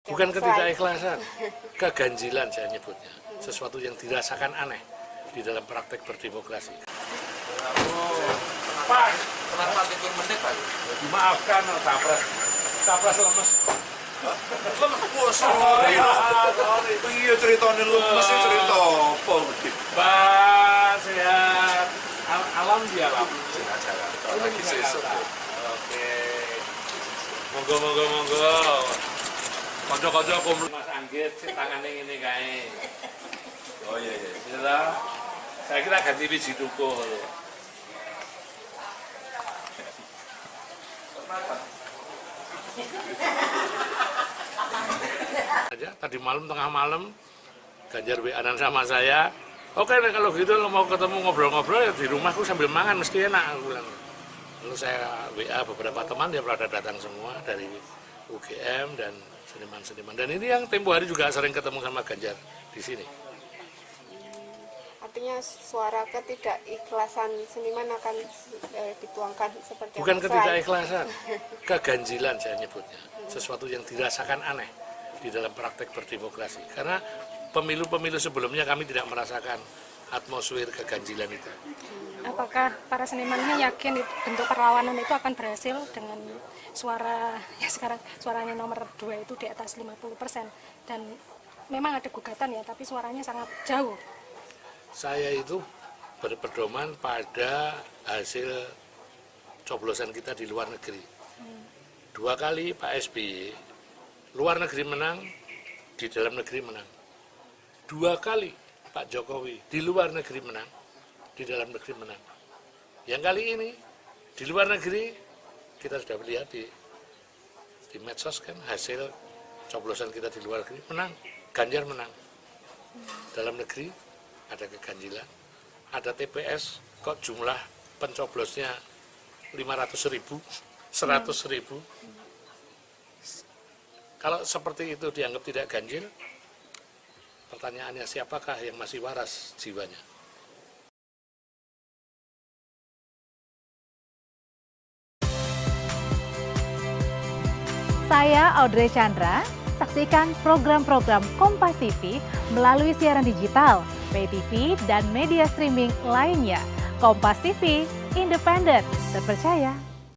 Bukan ketidakikhlasan, keganjilan saya nyebutnya. Sesuatu yang dirasakan aneh di dalam praktek berdemokrasi. Pak, Kenapa tidur menit Pak? dimaafkan, capres lemes. Lemes, sorry. Iya ceritanya lemes, cerita apa? Pak, sehat. Alam di alam. Sehat. Lagi sesuk. Oke. Monggo. Kanca-kanca kumpul Mas Anggit, tangannya ini kae. Oh iya. Iya. Saya kira ganti biji tukul. Aja tadi malam tengah malam Ganjar WA-an sama saya. Oke, kalau gitu lo mau ketemu ngobrol-ngobrol ya di rumahku sambil mangan mesti enak aku bilang. Lalu saya WA beberapa teman dia pada datang semua dari UGM dan seniman-seniman. Dan ini yang tempo hari juga sering ketemu sama Ganjar di sini. Artinya suara ketidakikhlasan seniman akan dituangkan seperti Bukan apa? ketidakikhlasan, keganjilan saya nyebutnya. Sesuatu yang dirasakan aneh di dalam praktek berdemokrasi. Karena pemilu-pemilu sebelumnya kami tidak merasakan atmosfer keganjilan itu. Apakah para senimannya yakin bentuk perlawanan itu akan berhasil dengan suara ya sekarang suaranya nomor 2 itu di atas 50% dan memang ada gugatan ya tapi suaranya sangat jauh. Saya itu berpedoman pada hasil coblosan kita di luar negeri. 2 kali Pak SBY, luar negeri menang, di dalam negeri menang. 2 kali Pak Jokowi, di luar negeri menang, di dalam negeri menang. Yang kali ini, di luar negeri, kita sudah melihat di medsos kan, hasil coblosan kita di luar negeri menang, Ganjar menang. Dalam negeri, ada keganjilan, ada TPS, kok jumlah pencoblosnya 500.000, 100.000. Kalau seperti itu dianggap tidak ganjil, pertanyaannya siapakah yang masih waras jiwanya? Saya Audrey Chandra, saksikan program-program Kompas TV melalui siaran digital, pay TV, dan media streaming lainnya. Kompas TV, independen, terpercaya,